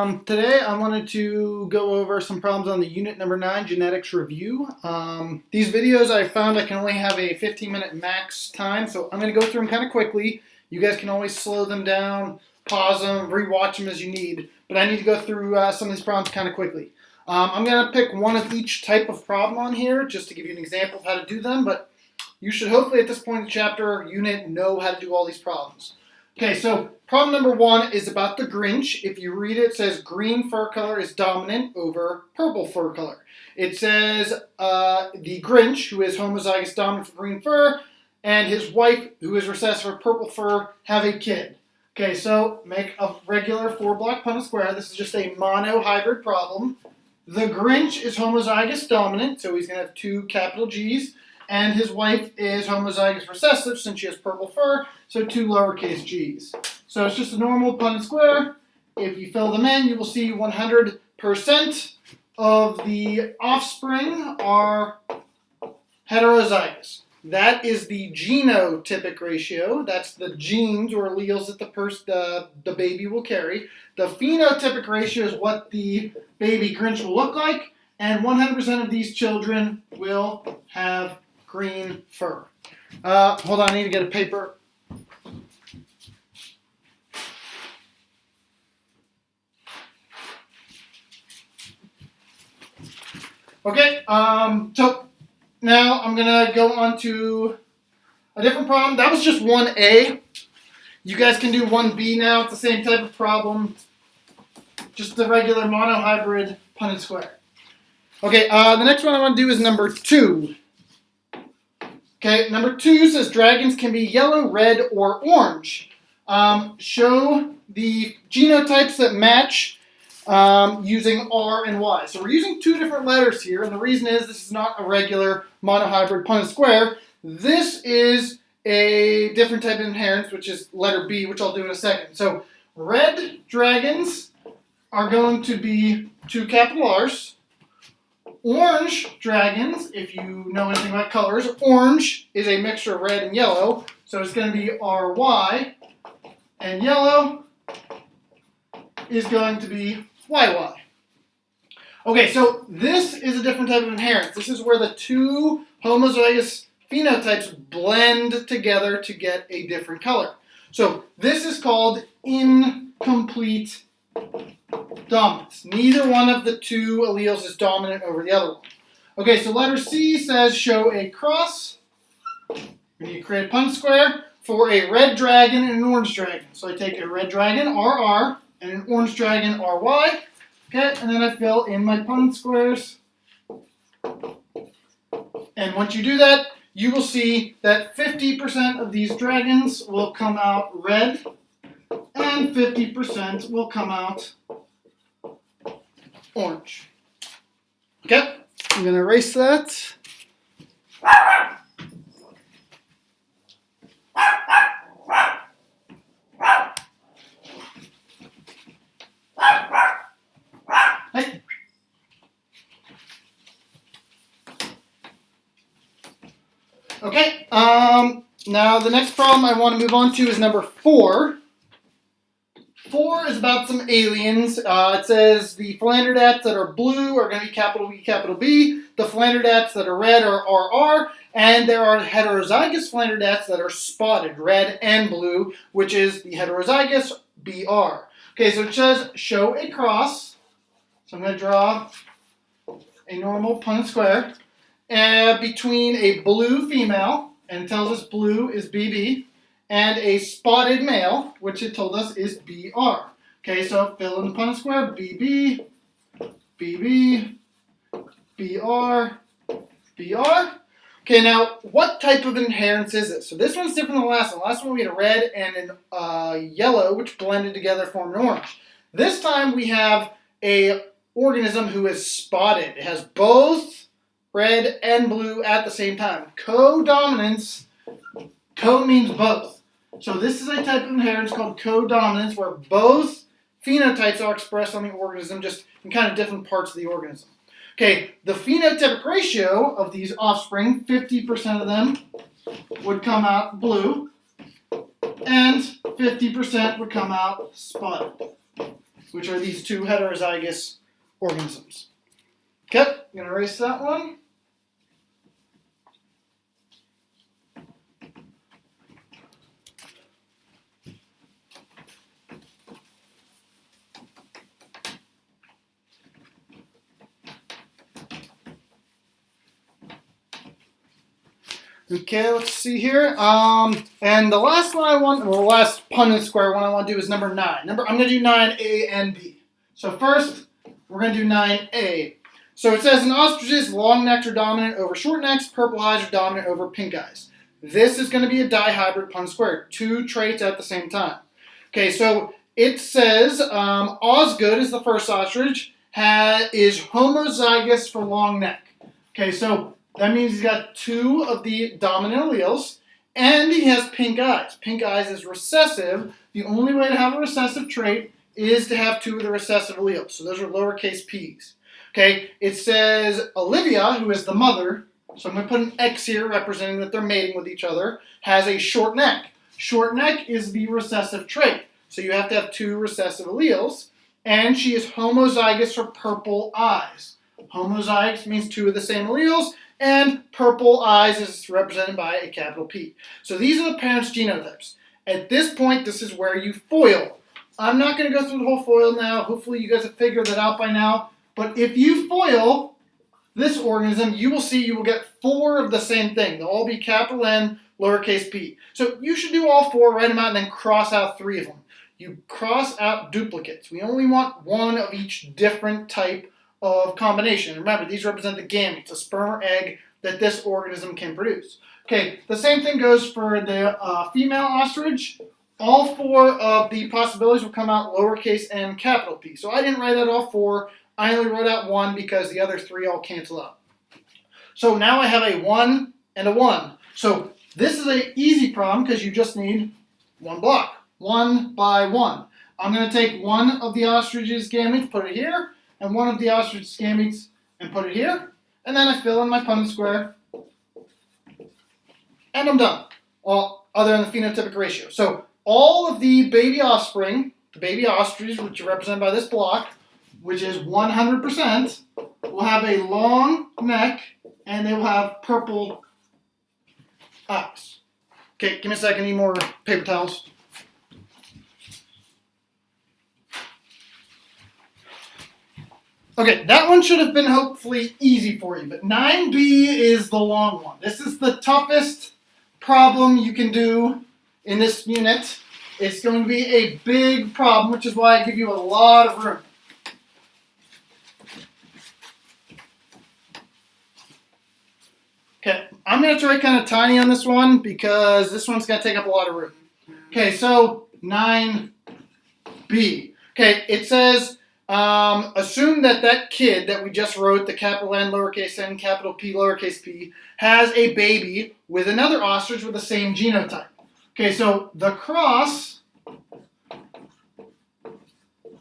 Today I wanted to go over some problems on the unit number 9 genetics review. These videos I found I can only have a 15-minute max time, so I'm going to go through them kind of quickly. You guys can always slow them down, pause them, rewatch them as you need, but I need to go through some of these problems kind of quickly. I'm going to pick one of each type of problem on here just to give you an example of how to do them, but you should hopefully at this point in the chapter unit know how to do all these problems. Okay, so problem number 1 is about the Grinch. If you read it, it says green fur color is dominant over purple fur color. It says the Grinch, who is homozygous dominant for green fur, and his wife, who is recessive for purple fur, have a kid. Okay, so make a regular 4-block Punnett square. This is just a monohybrid problem. The Grinch is homozygous dominant, so he's going to have 2 capital G's. And his wife is homozygous recessive since she has purple fur, so 2 lowercase g's. So it's just a normal Punnett square. If you fill them in, you will see 100% of the offspring are heterozygous. That is the genotypic ratio. That's the genes or alleles that the baby will carry. The phenotypic ratio is what the baby Grinch will look like, and 100% of these children will have green fur. Hold on, I need to get a paper. Okay, so now I'm going to go on to a different problem. That was just 1A. You guys can do 1B now. It's the same type of problem. Just the regular monohybrid Punnett square. Okay, the next one I want to do is number 2. Okay, number 2 says dragons can be yellow, red, or orange. Show the genotypes that match using R and Y. So we're using 2 different letters here, and the reason is this is not a regular monohybrid Punnett square. This is a different type of inheritance, which is letter B, which I'll do in a second. So red dragons are going to be 2 capital R's. Orange dragons, if you know anything about colors, orange is a mixture of red and yellow, so it's going to be RY, and yellow is going to be YY. Okay, so this is a different type of inheritance. This is where the 2 homozygous phenotypes blend together to get a different color. So this is called incomplete dominance. Neither one of the 2 alleles is dominant over the other one. Okay, so letter C says show a cross. We need to create a Punnett square for a red dragon and an orange dragon. So I take a red dragon, RR, and an orange dragon, RY. Okay, and then I fill in my Punnett squares. And once you do that, you will see that 50% of these dragons will come out red, and 50% will come out orange. Okay, I'm going to erase that. Hey. Okay, now the next problem I want to move on to is number 4. 4 is about some aliens. It says the Philanderdats that are blue are going to be capital B, capital B. The Philanderdats that are red are RR. And there are heterozygous Philanderdats that are spotted, red and blue, which is the heterozygous BR. Okay, so it says show a cross. So I'm going to draw a normal Punnett square between a blue female, and it tells us blue is BB, and a spotted male, which it told us is BR. Okay, so fill in the Punnett square, BB, BB, BR, BR. Okay, now, what type of inheritance is this? So this one's different than the last one. The last one we had a red and a yellow, which blended together formed an orange. This time we have a organism who is spotted. It has both red and blue at the same time. Co-dominance, co means both. So this is a type of inheritance called co-dominance, where both phenotypes are expressed on the organism, just in kind of different parts of the organism. Okay, the phenotypic ratio of these offspring, 50% of them would come out blue, and 50% would come out spotted. which are these two heterozygous organisms. Okay, I'm going to erase that one. Okay, let's see here. And the last one the last Punnett square one I want to do is number 9. I'm going to do 9A and B. So first, we're going to do 9A. So it says an ostrich's long necks are dominant over short necks, purple eyes are dominant over pink eyes. This is going to be a dihybrid Punnett square, 2 traits at the same time. Okay, so it says Osgood is the first ostrich, is homozygous for long neck. Okay, so that means he's got 2 of the dominant alleles, and he has pink eyes. Pink eyes is recessive. The only way to have a recessive trait is to have 2 of the recessive alleles. So those are lowercase p's. Okay, it says Olivia, who is the mother, so I'm going to put an X here representing that they're mating with each other, has a short neck. Short neck is the recessive trait. So you have to have 2 recessive alleles, and she is homozygous for purple eyes. Homozygous means 2 of the same alleles, and purple eyes is represented by a capital P. So these are the parents' genotypes. At this point, this is where you FOIL. I'm not going to go through the whole FOIL now. Hopefully you guys have figured that out by now. But if you FOIL this organism, you will see you will get 4 of the same thing. They'll all be capital N, lowercase p. So you should do all 4, write them out, and then cross out 3 of them. You cross out duplicates. We only want 1 of each different type of combination. Remember, these represent the gametes, a sperm or egg that this organism can produce. Okay, the same thing goes for the female ostrich. All 4 of the possibilities will come out lowercase and capital P. So I didn't write out all 4. I only wrote out 1 because the other 3 all cancel out. So now I have a 1 and a 1. So this is an easy problem because you just need 1 block, 1 by 1. I'm going to take 1 of the ostrich's gametes, put it here, and 1 of the ostrich's gametes and put it here. And then I fill in my Punnett square. And I'm done. Well, other than the phenotypic ratio. So all of the baby offspring, the baby ostriches, which are represented by this block, which is 100%, will have a long neck and they will have purple eyes. Okay, give me a second. I need more paper towels. Okay, that one should have been hopefully easy for you, but 9B is the long one. This is the toughest problem you can do in this unit. It's going to be a big problem, which is why I give you a lot of room. Okay, I'm going to try kind of tiny on this one because this one's going to take up a lot of room. Okay, so 9B. Okay, it says, assume that kid that we just wrote, the capital N, lowercase n, capital P, lowercase p, has a baby with another ostrich with the same genotype. Okay, so the cross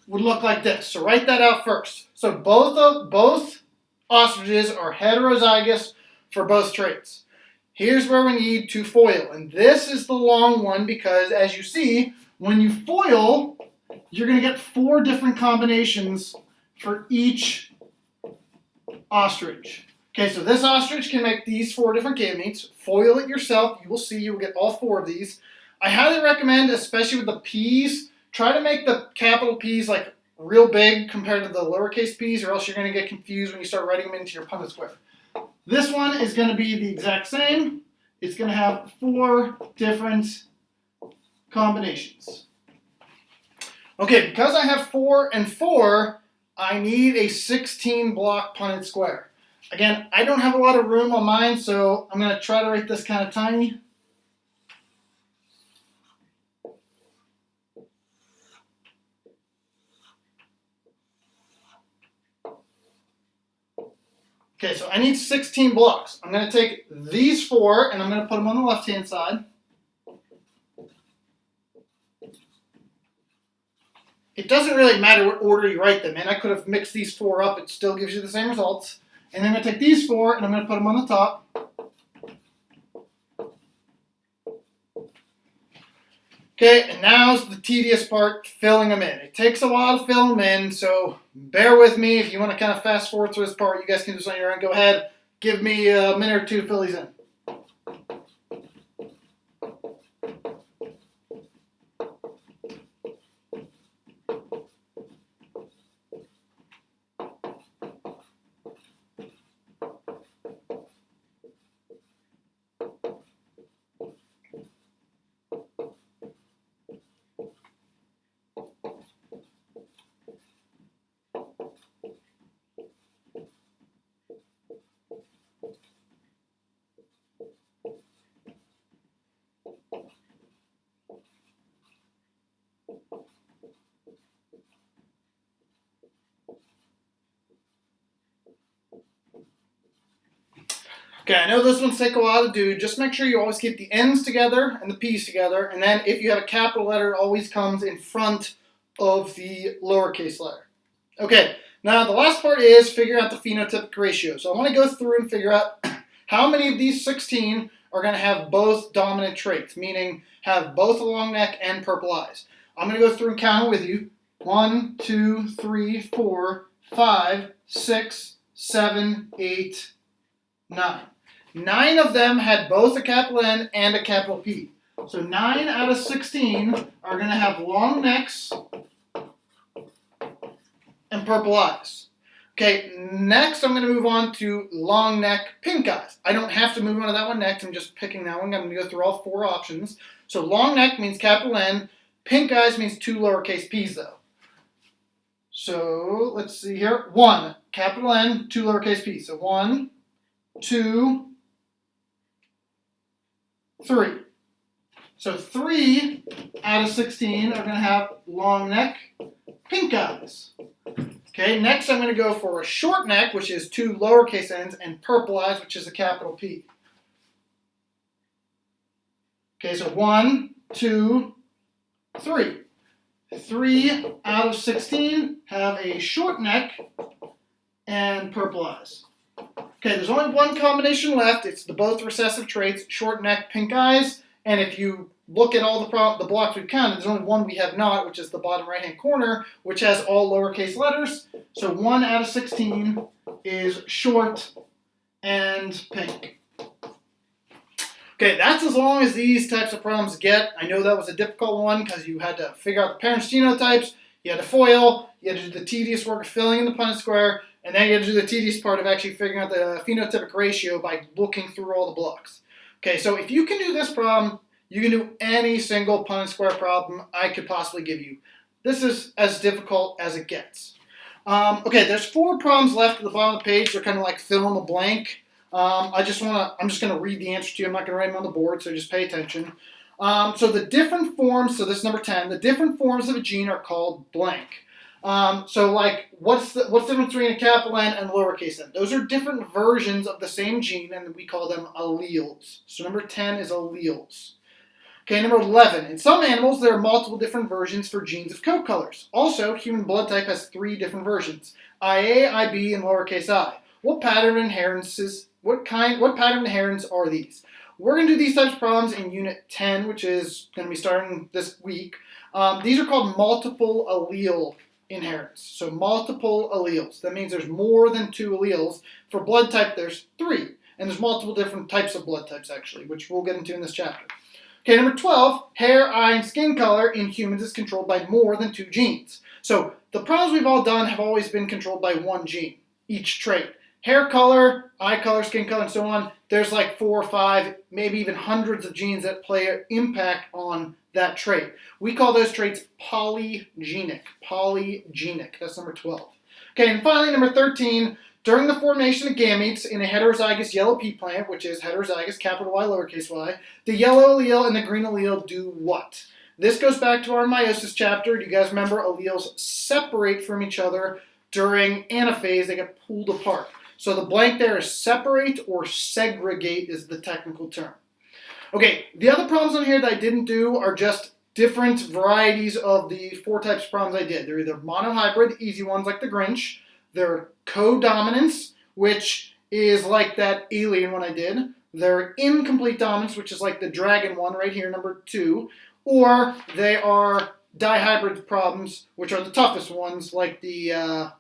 would look like this. So write that out first. So both ostriches are heterozygous for both traits. Here's where we need to FOIL. And this is the long one because, as you see, when you FOIL, you're going to get 4 different combinations for each ostrich. Okay, so this ostrich can make these 4 different gametes. FOIL it yourself. You will see you will get all 4 of these. I highly recommend, especially with the P's, try to make the capital P's like real big compared to the lowercase p's, or else you're going to get confused when you start writing them into your Punnett square. This one is going to be the exact same. It's going to have 4 different combinations. Okay, because I have 4 and 4, I need a 16 block Punnett square. Again, I don't have a lot of room on mine, so I'm going to try to write this kind of tiny. Okay, so I need 16 blocks. I'm going to take these 4 and I'm going to put them on the left-hand side. It doesn't really matter what order you write them in. I could have mixed these 4 up. It still gives you the same results. And then I'm going to take these 4 and I'm going to put them on the top. Okay, and now's the tedious part, filling them in. It takes a while to fill them in, so bear with me. If you want to kind of fast forward through this part, you guys can do this on your own. Go ahead, give me a minute or two to fill these in. Okay, I know this ones take a while to do. Just make sure you always keep the N's together and the P's together. And then if you have a capital letter, it always comes in front of the lowercase letter. Okay, now the last part is figure out the phenotypic ratio. So I want to go through and figure out how many of these 16 are going to have both dominant traits, meaning have both a long neck and purple eyes. I'm going to go through and count it with you. 1, 2, 3, 4, 5, 6, 7, 8, 9. 9 of them had both a capital N and a capital P. So 9 out of 16 are going to have long necks and purple eyes. Okay, next I'm going to move on to long neck, pink eyes. I don't have to move on to that one next. I'm just picking that one. I'm going to go through all 4 options. So long neck means capital N. Pink eyes means 2 lowercase p's though. So let's see here. 1, capital N, 2 lowercase p's. So 1, 2, 3. So 3 out of 16 are going to have long neck, pink eyes. Okay, next I'm going to go for a short neck, which is 2 lowercase n's, and purple eyes, which is a capital P. Okay, so 1, 2, 3. 3 out of 16 have a short neck and purple eyes. Okay, there's only one combination left. It's the both recessive traits, short neck, pink eyes. And if you look at all the blocks we've counted, there's only one we have not, which is the bottom right-hand corner, which has all lowercase letters. So 1 out of 16 is short and pink. Okay, that's as long as these types of problems get. I know that was a difficult one because you had to figure out the parents' genotypes, you had to FOIL, you had to do the tedious work of filling in the Punnett square, and then you had to do the tedious part of actually figuring out the phenotypic ratio by looking through all the blocks. Okay, so if you can do this problem, you can do any single Punnett square problem I could possibly give you. This is as difficult as it gets. Okay, there's 4 problems left at the bottom of the page. They're kind of like fill in the blank. I'm just going to read the answer to you. I'm not going to write them on the board, so just pay attention. So the different forms, so this is number 10, the different forms of a gene are called blank. So like, what's the difference between a capital N and lowercase n? Those are different versions of the same gene, and we call them alleles. So number 10 is alleles. Okay, number 11. In some animals, there are multiple different versions for genes of coat colors. Also, human blood type has 3 different versions: IA, IB, and lowercase i. What pattern of inheritance are these? We're going to do these types of problems in Unit 10, which is going to be starting this week. These are called multiple allele inheritance. So multiple alleles. That means there's more than 2 alleles. For blood type, there's 3. And there's multiple different types of blood types, actually, which we'll get into in this chapter. Okay, number 12, hair, eye, and skin color in humans is controlled by more than 2 genes. So the problems we've all done have always been controlled by 1 gene, each trait. Hair color, eye color, skin color, and so on, there's like 4 or 5, maybe even hundreds of genes that play an impact on that trait. We call those traits polygenic. Polygenic. That's number 12. Okay, and finally, number 13, during the formation of gametes in a heterozygous yellow pea plant, which is heterozygous, capital Y, lowercase y, the yellow allele and the green allele do what? This goes back to our meiosis chapter. Do you guys remember alleles separate from each other during anaphase? They get pulled apart. So the blank there is separate or segregate is the technical term. Okay, the other problems on here that I didn't do are just different varieties of the 4 types of problems I did. They're either monohybrid, easy ones like the Grinch. They're codominance, which is like that alien one I did. They're incomplete dominance, which is like the dragon one right here, number 2. or they are dihybrid problems, which are the toughest ones, like the